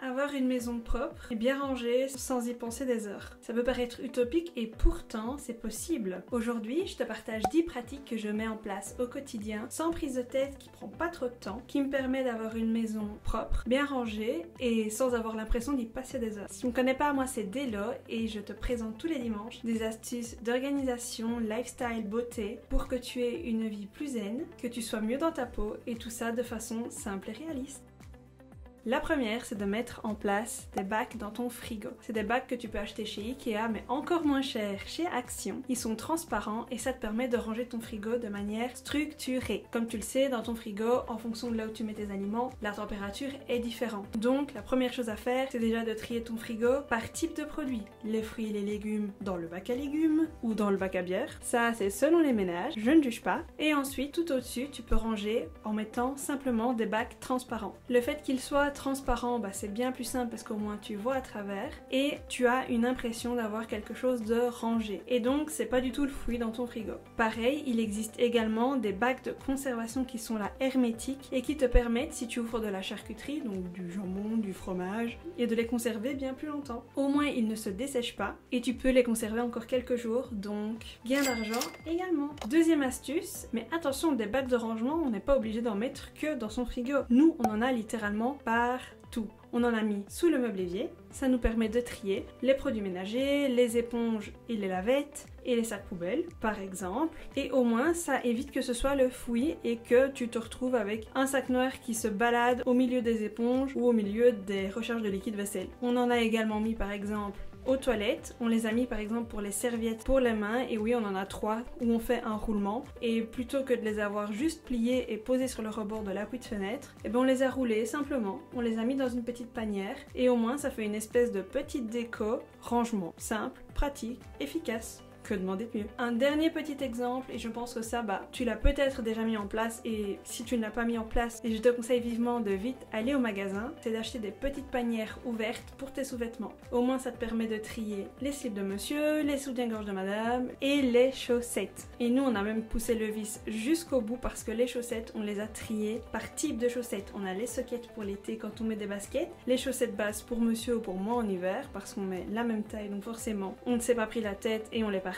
Avoir une maison propre et bien rangée sans y penser des heures. Ça peut paraître utopique et pourtant c'est possible. Aujourd'hui, je te partage 10 pratiques que je mets en place au quotidien sans prise de tête, qui prend pas trop de temps, qui me permet d'avoir une maison propre, bien rangée et sans avoir l'impression d'y passer des heures. Si tu me connais pas, moi c'est Delo et je te présente tous les dimanches des astuces d'organisation, lifestyle, beauté pour que tu aies une vie plus zen, que tu sois mieux dans ta peau et tout ça de façon simple et réaliste. La première, c'est de mettre en place des bacs dans ton frigo. C'est des bacs que tu peux acheter chez Ikea, mais encore moins cher chez Action. Ils sont transparents et ça te permet de ranger ton frigo de manière structurée. Comme tu le sais, dans ton frigo, en fonction de là où tu mets tes aliments, la température est différente. Donc, la première chose à faire, c'est déjà de trier ton frigo par type de produit. Les fruits et les légumes dans le bac à légumes ou dans le bac à bière. Ça, c'est selon les ménages, je ne juge pas. Et ensuite, tout au-dessus, tu peux ranger en mettant simplement des bacs transparents. Le fait qu'ils soient transparent, c'est bien plus simple parce qu'au moins tu vois à travers et tu as une impression d'avoir quelque chose de rangé. Et donc c'est pas du tout le fouillis dans ton frigo. Pareil, il existe également des bacs de conservation qui sont là hermétiques et qui te permettent, si tu ouvres de la charcuterie, donc du jambon, du fromage, et de les conserver bien plus longtemps. Au moins ils ne se dessèchent pas et tu peux les conserver encore quelques jours, donc gain d'argent également. Deuxième astuce, mais attention, des bacs de rangement, on n'est pas obligé d'en mettre que dans son frigo. Nous, on en a littéralement partout. On en a mis sous le meuble évier, ça nous permet de trier les produits ménagers, les éponges et les lavettes et les sacs poubelles par exemple, et au moins ça évite que ce soit le fouillis et que tu te retrouves avec un sac noir qui se balade au milieu des éponges ou au milieu des recharges de liquide vaisselle. On en a également mis par exemple aux toilettes, on les a mis par exemple pour les serviettes pour les mains, et oui on en a 3 où on fait un roulement, et plutôt que de les avoir juste pliés et posés sur le rebord de l'appui de fenêtre, et bien on les a roulés simplement, on les a mis dans une petite panière et au moins ça fait une espèce de petite déco, rangement simple, pratique, efficace. Que demander de mieux? Un dernier petit exemple, et je pense que ça, tu l'as peut-être déjà mis en place, et si tu ne l'as pas mis en place, et je te conseille vivement de vite aller au magasin, c'est d'acheter des petites panières ouvertes pour tes sous-vêtements. Au moins ça te permet de trier les slips de monsieur, les soutiens-gorge de madame et les chaussettes. Et nous on a même poussé le vice jusqu'au bout parce que les chaussettes, on les a triées par type de chaussettes. On a les sockets pour l'été quand on met des baskets, les chaussettes basses pour monsieur ou pour moi en hiver parce qu'on met la même taille, donc forcément on ne s'est pas pris la tête et on les partage,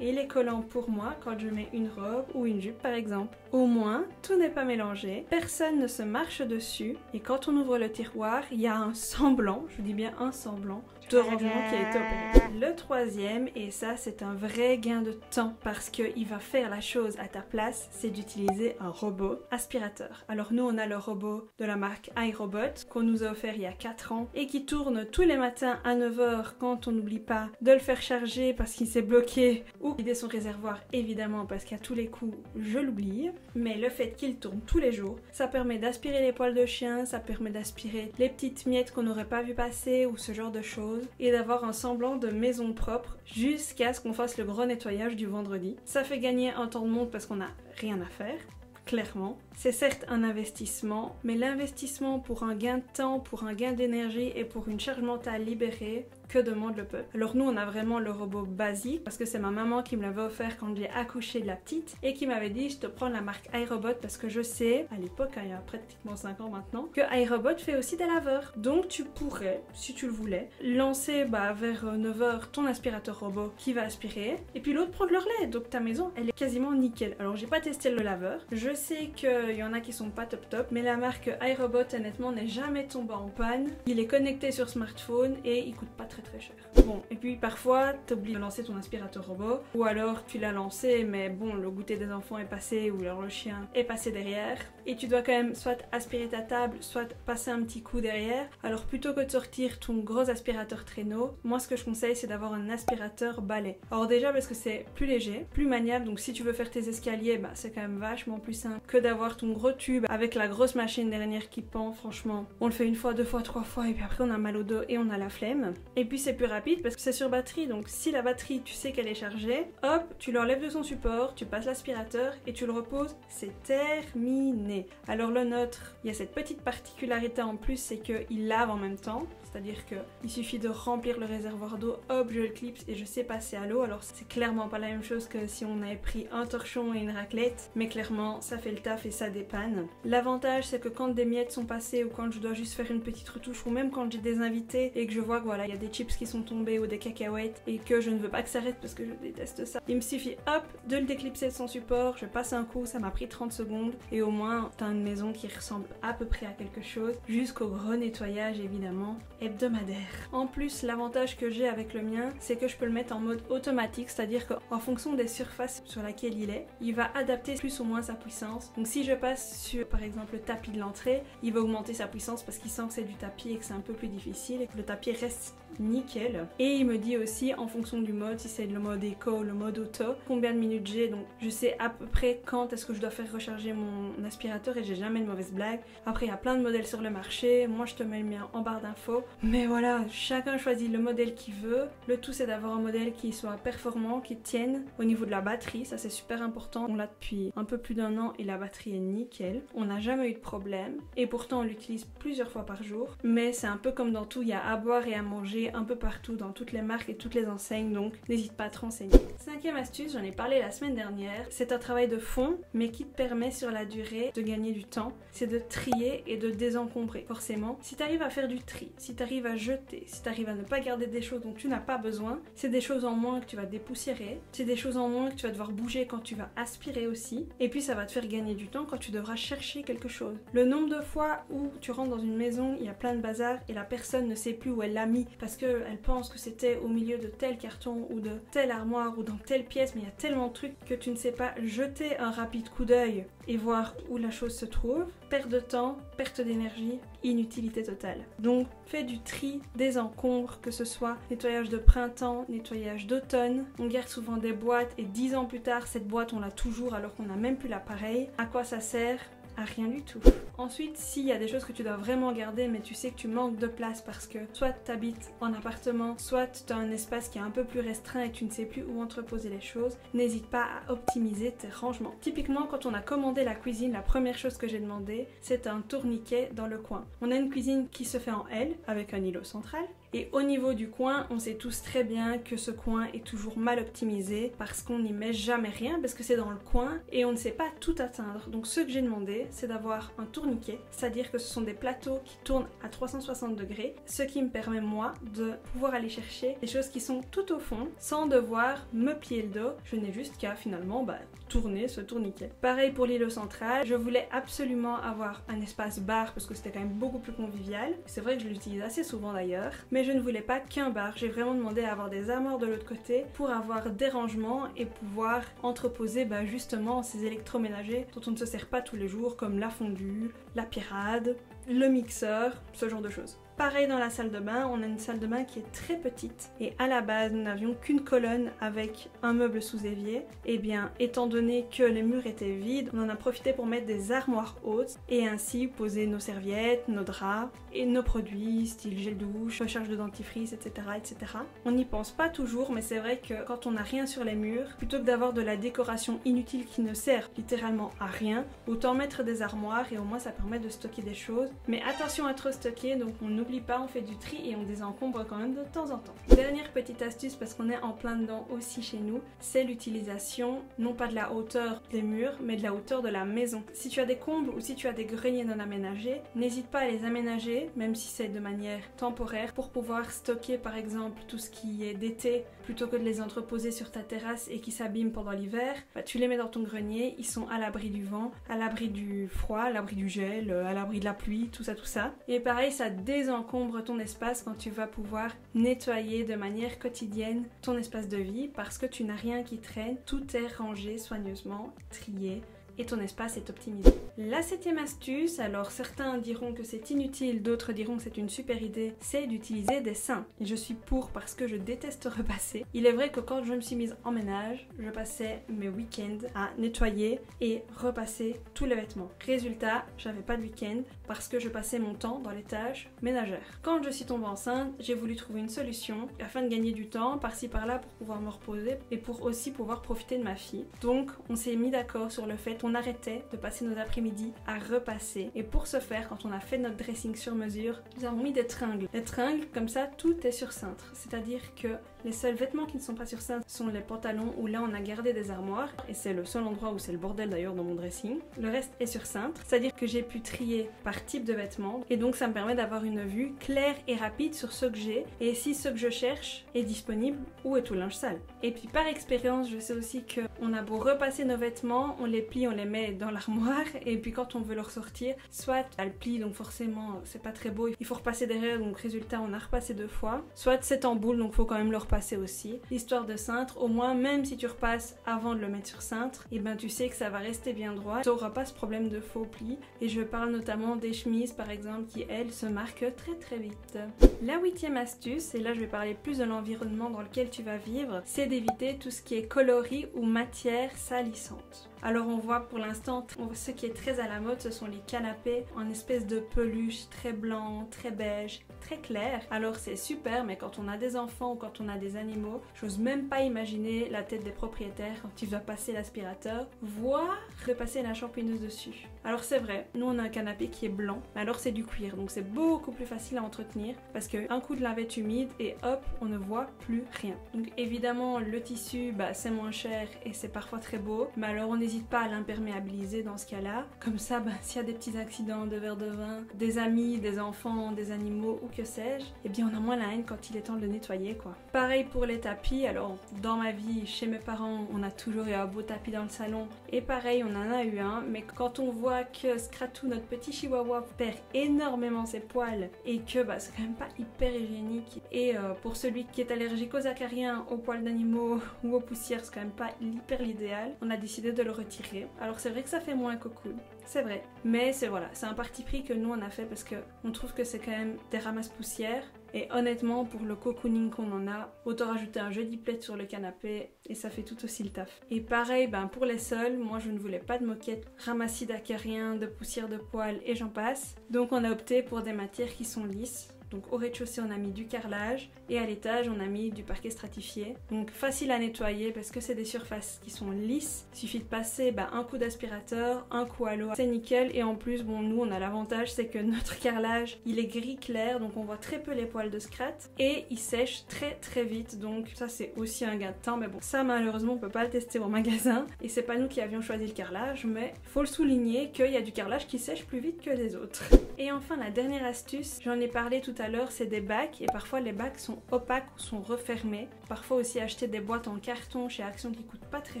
et les collants pour moi quand je mets une robe ou une jupe par exemple. Au moins, tout n'est pas mélangé, personne ne se marche dessus, et quand on ouvre le tiroir, il y a un semblant, je dis bien un semblant, de rangement qui a été opéré. Le troisième, et ça c'est un vrai gain de temps parce qu'il va faire la chose à ta place, c'est d'utiliser un robot aspirateur. Alors nous on a le robot de la marque iRobot qu'on nous a offert il y a 4 ans et qui tourne tous les matins à 9 h quand on n'oublie pas de le faire charger parce qu'il s'est bloqué ou vider son réservoir évidemment parce qu'à tous les coups je l'oublie. Mais le fait qu'il tourne tous les jours, ça permet d'aspirer les poils de chien, ça permet d'aspirer les petites miettes qu'on n'aurait pas vu passer ou ce genre de choses, et d'avoir un semblant de maison propre jusqu'à ce qu'on fasse le gros nettoyage du vendredi. Ça fait gagner un temps de monte parce qu'on n'a rien à faire, clairement. C'est certes un investissement, mais l'investissement pour un gain de temps, pour un gain d'énergie et pour une charge mentale libérée, que demande le peuple? Alors nous on a vraiment le robot basique parce que c'est ma maman qui me l'avait offert quand j'ai accouché de la petite et qui m'avait dit je te prends la marque iRobot parce que je sais, à l'époque, il y a pratiquement 5 ans maintenant, que iRobot fait aussi des laveurs. Donc tu pourrais, si tu le voulais, lancer vers 9 h ton aspirateur robot qui va aspirer et puis l'autre prendre le relais. Donc ta maison elle est quasiment nickel. Alors j'ai pas testé le laveur, je sais qu'il y en a qui sont pas top, mais la marque iRobot honnêtement n'est jamais tombée en panne. Il est connecté sur smartphone et il coûte pas très cher. Bon, et puis parfois t'oublies de lancer ton aspirateur robot, ou alors tu l'as lancé mais bon, le goûter des enfants est passé ou alors le chien est passé derrière et tu dois quand même soit aspirer ta table, soit passer un petit coup derrière. Alors plutôt que de sortir ton gros aspirateur traîneau, moi ce que je conseille c'est d'avoir un aspirateur balai. Alors déjà parce que c'est plus léger, plus maniable, donc si tu veux faire tes escaliers, c'est quand même vachement plus simple que d'avoir ton gros tube avec la grosse machine derrière qui pend. Franchement, on le fait une fois, 2 fois, 3 fois et puis après on a mal au dos et on a la flemme. Et puis c'est plus rapide parce que c'est sur batterie, donc si la batterie tu sais qu'elle est chargée, hop, tu l'enlèves de son support, tu passes l'aspirateur et tu le reposes, c'est terminé. Alors le nôtre, il y a cette petite particularité en plus, c'est qu'il lave en même temps, c'est-à-dire qu'il suffit de remplir le réservoir d'eau, hop, je le clipse et je sais passer à l'eau. Alors c'est clairement pas la même chose que si on avait pris un torchon et une raclette, mais clairement ça fait le taf et ça ça dépanne. L'avantage c'est que quand des miettes sont passées ou quand je dois juste faire une petite retouche ou même quand j'ai des invités et que je vois que voilà, il y a des chips qui sont tombés ou des cacahuètes et que je ne veux pas que ça reste parce que je déteste ça, il me suffit hop de le déclipser de son support, je passe un coup, ça m'a pris 30 secondes et au moins t'as une maison qui ressemble à peu près à quelque chose, jusqu'au gros nettoyage évidemment hebdomadaire. En plus, l'avantage que j'ai avec le mien, c'est que je peux le mettre en mode automatique, c'est-à-dire qu'en fonction des surfaces sur laquelle il va adapter plus ou moins sa puissance. Donc si je passe sur par exemple le tapis de l'entrée, il va augmenter sa puissance parce qu'il sent que c'est du tapis et que c'est un peu plus difficile et que le tapis reste nickel. Et il me dit aussi en fonction du mode, si c'est le mode éco ou le mode auto, combien de minutes j'ai, donc je sais à peu près quand est-ce que je dois faire recharger mon aspirateur et j'ai jamais de mauvaise blague. Après il y a plein de modèles sur le marché, moi je te mets le mien en barre d'infos. Mais voilà, chacun choisit le modèle qu'il veut. Le tout c'est d'avoir un modèle qui soit performant, qui tienne. Au niveau de la batterie, ça c'est super important. On l'a depuis un peu plus d'un an et la batterie est nickel. On n'a jamais eu de problème et pourtant on l'utilise plusieurs fois par jour. Mais c'est un peu comme dans tout, il y a à boire et à manger un peu partout dans toutes les marques et toutes les enseignes, donc n'hésite pas à te renseigner. Cinquième astuce, j'en ai parlé la semaine dernière, c'est un travail de fond mais qui te permet sur la durée de gagner du temps, c'est de trier et de désencombrer. Forcément, si tu arrives à faire du tri, si tu arrives à jeter, si tu arrives à ne pas garder des choses dont tu n'as pas besoin, c'est des choses en moins que tu vas dépoussiérer, c'est des choses en moins que tu vas devoir bouger quand tu vas aspirer aussi, et puis ça va te faire gagner du temps quand tu devras chercher quelque chose. Le nombre de fois où tu rentres dans une maison, il y a plein de bazar et la personne ne sait plus où elle l'a mis parce qu'elle pense que c'était au milieu de tel carton ou de telle armoire ou dans telle pièce, mais il y a tellement de trucs que tu ne sais pas jeter un rapide coup d'œil et voir où la chose se trouve. Perte de temps, perte d'énergie, inutilité totale. Donc fais du tri, désencombre, que ce soit nettoyage de printemps, nettoyage d'automne. On garde souvent des boîtes et 10 ans plus tard cette boîte on l'a toujours alors qu'on n'a même plus l'appareil. À quoi ça sert ? À rien du tout. Ensuite, s'il y a des choses que tu dois vraiment garder mais tu sais que tu manques de place parce que soit tu habites en appartement, soit tu as un espace qui est un peu plus restreint et tu ne sais plus où entreposer les choses, n'hésite pas à optimiser tes rangements. Typiquement, quand on a commandé la cuisine, la première chose que j'ai demandé, c'est un tourniquet dans le coin. On a une cuisine qui se fait en L avec un îlot central. Et au niveau du coin, on sait tous très bien que ce coin est toujours mal optimisé parce qu'on n'y met jamais rien, parce que c'est dans le coin et on ne sait pas tout atteindre. Donc ce que j'ai demandé, c'est d'avoir un tourniquet, c'est-à-dire que ce sont des plateaux qui tournent à 360 degrés, ce qui me permet moi de pouvoir aller chercher des choses qui sont tout au fond sans devoir me plier le dos. Je n'ai juste qu'à finalement tourner ce tourniquet. Pareil pour l'îlot central, je voulais absolument avoir un espace bar parce que c'était quand même beaucoup plus convivial. C'est vrai que je l'utilise assez souvent d'ailleurs, mais je ne voulais pas qu'un bar. J'ai vraiment demandé à avoir des armoires de l'autre côté pour avoir des rangements et pouvoir entreposer justement ces électroménagers dont on ne se sert pas tous les jours comme la fondue, la pirade, le mixeur, ce genre de choses. Pareil dans la salle de bain, on a une salle de bain qui est très petite et à la base nous n'avions qu'une colonne avec un meuble sous évier. Et bien étant donné que les murs étaient vides, on en a profité pour mettre des armoires hautes et ainsi poser nos serviettes, nos draps et nos produits style gel douche, recharge de dentifrice, etc. etc. On n'y pense pas toujours mais c'est vrai que quand on n'a rien sur les murs, plutôt que d'avoir de la décoration inutile qui ne sert littéralement à rien, autant mettre des armoires et au moins ça permet de stocker des choses. Mais attention à trop stocker, donc on n'oublie pas, on fait du tri et on désencombre quand même de temps en temps. Dernière petite astuce parce qu'on est en plein dedans aussi chez nous, c'est l'utilisation non pas de la hauteur des murs mais de la hauteur de la maison. Si tu as des combles ou si tu as des greniers non aménagés, n'hésite pas à les aménager même si c'est de manière temporaire pour pouvoir stocker par exemple tout ce qui est d'été plutôt que de les entreposer sur ta terrasse et qui s'abîment pendant l'hiver. Tu les mets dans ton grenier, ils sont à l'abri du vent, à l'abri du froid, à l'abri du gel, à l'abri de la pluie, tout ça. Et pareil, ça désencombre ton espace quand tu vas pouvoir nettoyer de manière quotidienne ton espace de vie parce que tu n'as rien qui traîne, tout est rangé soigneusement, trié et ton espace est optimisé. La 7e astuce, alors certains diront que c'est inutile, d'autres diront que c'est une super idée, c'est d'utiliser des seins. Et je suis pour parce que je déteste repasser. Il est vrai que quand je me suis mise en ménage, je passais mes week-ends à nettoyer et repasser tous les vêtements. Résultat, j'avais pas de week-end parce que je passais mon temps dans les tâches ménagères. Quand je suis tombée enceinte, j'ai voulu trouver une solution afin de gagner du temps par-ci par-là pour pouvoir me reposer et pour aussi pouvoir profiter de ma fille. Donc on s'est mis d'accord sur le fait on arrêtait de passer nos après-midi à repasser. Et pour ce faire, quand on a fait notre dressing sur mesure, nous avons mis des tringles. Les tringles, comme ça, tout est sur cintre. C'est-à-dire que les seuls vêtements qui ne sont pas sur cintre sont les pantalons où là on a gardé des armoires. Et c'est le seul endroit où c'est le bordel d'ailleurs dans mon dressing. Le reste est sur cintre. C'est-à-dire que j'ai pu trier par type de vêtements. Et donc ça me permet d'avoir une vue claire et rapide sur ce que j'ai. Et si ce que je cherche est disponible, où est tout linge sale. Et puis par expérience, je sais aussi qu'on a beau repasser nos vêtements, on les plie, on les met dans l'armoire. Et puis quand on veut le ressortir, soit elle plie, donc forcément c'est pas très beau. Il faut repasser derrière, donc résultat on a repassé 2 fois. Soit c'est en boule, donc faut quand même le repasser aussi. L'histoire de cintre, au moins même si tu repasses avant de le mettre sur cintre, et ben tu sais que ça va rester bien droit. Tu n'auras pas ce problème de faux plis. Et je parle notamment des chemises par exemple qui elles se marquent très vite. La 8e astuce, et là je vais parler plus de l'environnement dans lequel tu vas vivre, c'est d'éviter tout ce qui est coloris ou matière salissante. Alors on voit pour l'instant, ce qui est très à la mode, ce sont les canapés en espèce de peluche très blanc, très beige, très clair. Alors c'est super, mais quand on a des enfants ou quand on a des animaux, j'ose même pas imaginer la tête des propriétaires quand tu vas passer l'aspirateur, voire de passer la champouineuse dessus. Alors c'est vrai, nous on a un canapé qui est blanc, mais alors c'est du cuir, donc c'est beaucoup plus facile à entretenir parce qu'un coup de lavette humide et hop, on ne voit plus rien. Donc évidemment le tissu, c'est moins cher et c'est parfois très beau, mais alors on n'hésite pas à l'imperméabiliser dans ce cas-là. Comme ça, s'il y a des petits accidents de verre de vin, des amis, des enfants, des animaux ou que sais-je, eh bien on a moins la haine quand il est temps de le nettoyer quoi. Pareil pour les tapis, alors dans ma vie, chez mes parents, on a toujours eu un beau tapis dans le salon et pareil, on en a eu un, mais quand on voit que Scratou, notre petit chihuahua, perd énormément ses poils et que c'est quand même pas hyper hygiénique et pour celui qui est allergique aux acariens, aux poils d'animaux ou aux poussières, c'est quand même pas hyper l'idéal, on a décidé de le retirer. Alors c'est vrai que ça fait moins cocoon, c'est vrai, mais c'est un parti pris que nous on a fait parce que on trouve que c'est quand même des ramasses poussières et honnêtement pour le cocooning qu'on en a, autant rajouter un joli plaid sur le canapé et ça fait tout aussi le taf. Et pareil pour les sols, moi je ne voulais pas de moquette, ramassis d'acariens, de poussière de poils et j'en passe, donc on a opté pour des matières qui sont lisses. Donc au rez-de-chaussée on a mis du carrelage et à l'étage on a mis du parquet stratifié. Donc facile à nettoyer parce que c'est des surfaces qui sont lisses. Il suffit de passer un coup d'aspirateur, un coup à l'eau, c'est nickel. Et en plus nous on a l'avantage c'est que notre carrelage il est gris clair donc on voit très peu les poils de Scrat et il sèche très vite, donc ça c'est aussi un gain de temps. Mais bon, ça malheureusement on peut pas le tester au magasin et c'est pas nous qui avions choisi le carrelage, mais faut le souligner qu'il y a du carrelage qui sèche plus vite que les autres. Et enfin la dernière astuce, j'en ai parlé tout à l'heure, c'est des bacs et parfois les bacs sont opaques ou sont refermés. Parfois aussi acheter des boîtes en carton chez Action qui coûtent pas très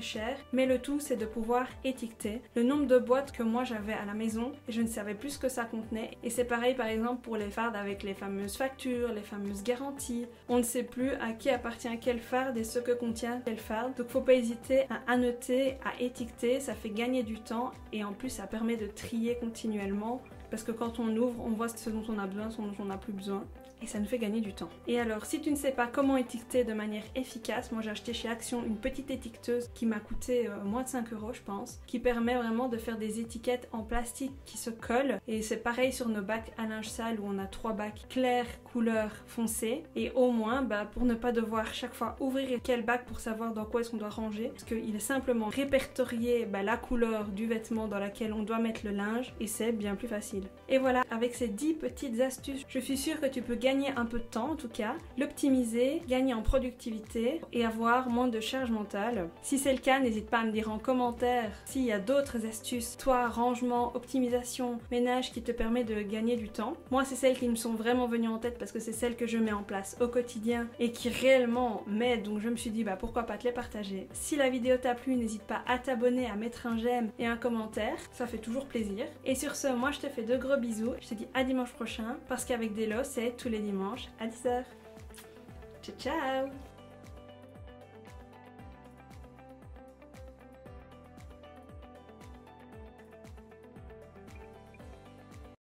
cher, mais le tout c'est de pouvoir étiqueter le nombre de boîtes que moi j'avais à la maison et je ne savais plus ce que ça contenait. Et c'est pareil par exemple pour les fardes avec les fameuses factures, les fameuses garanties. On ne sait plus à qui appartient quelle farde et ce que contient quelle farde. Donc faut pas hésiter à annoter, à étiqueter, ça fait gagner du temps et en plus ça permet de trier continuellement. Parce que quand on ouvre, on voit ce dont on a besoin, ce dont on n'a plus besoin. Et ça nous fait gagner du temps. Et alors, si tu ne sais pas comment étiqueter de manière efficace, moi j'ai acheté chez Action une petite étiqueteuse qui m'a coûté moins de 5 € je pense, qui permet vraiment de faire des étiquettes en plastique qui se collent. Et c'est pareil sur nos bacs à linge sale où on a 3 bacs clairs, couleur foncée. Et au moins, pour ne pas devoir chaque fois ouvrir quel bac pour savoir dans quoi est-ce qu'on doit ranger, parce qu'il est simplement répertorié la couleur du vêtement dans laquelle on doit mettre le linge et c'est bien plus facile. Et voilà, avec ces 10 petites astuces, je suis sûre que tu peux gagner un peu de temps en tout cas, l'optimiser, gagner en productivité et avoir moins de charge mentale. Si c'est le cas, n'hésite pas à me dire en commentaire s'il y a d'autres astuces, toi, rangement, optimisation, ménage qui te permet de gagner du temps. Moi, c'est celles qui me sont vraiment venues en tête parce que c'est celles que je mets en place au quotidien et qui réellement m'aident, donc je me suis dit pourquoi pas te les partager. Si la vidéo t'a plu, n'hésite pas à t'abonner, à mettre un j'aime et un commentaire, ça fait toujours plaisir. Et sur ce, moi je te fais de gros bisous, je te dis à dimanche prochain parce qu'avec Delo, c'est tous les dimanches à 10 h. Ciao ciao!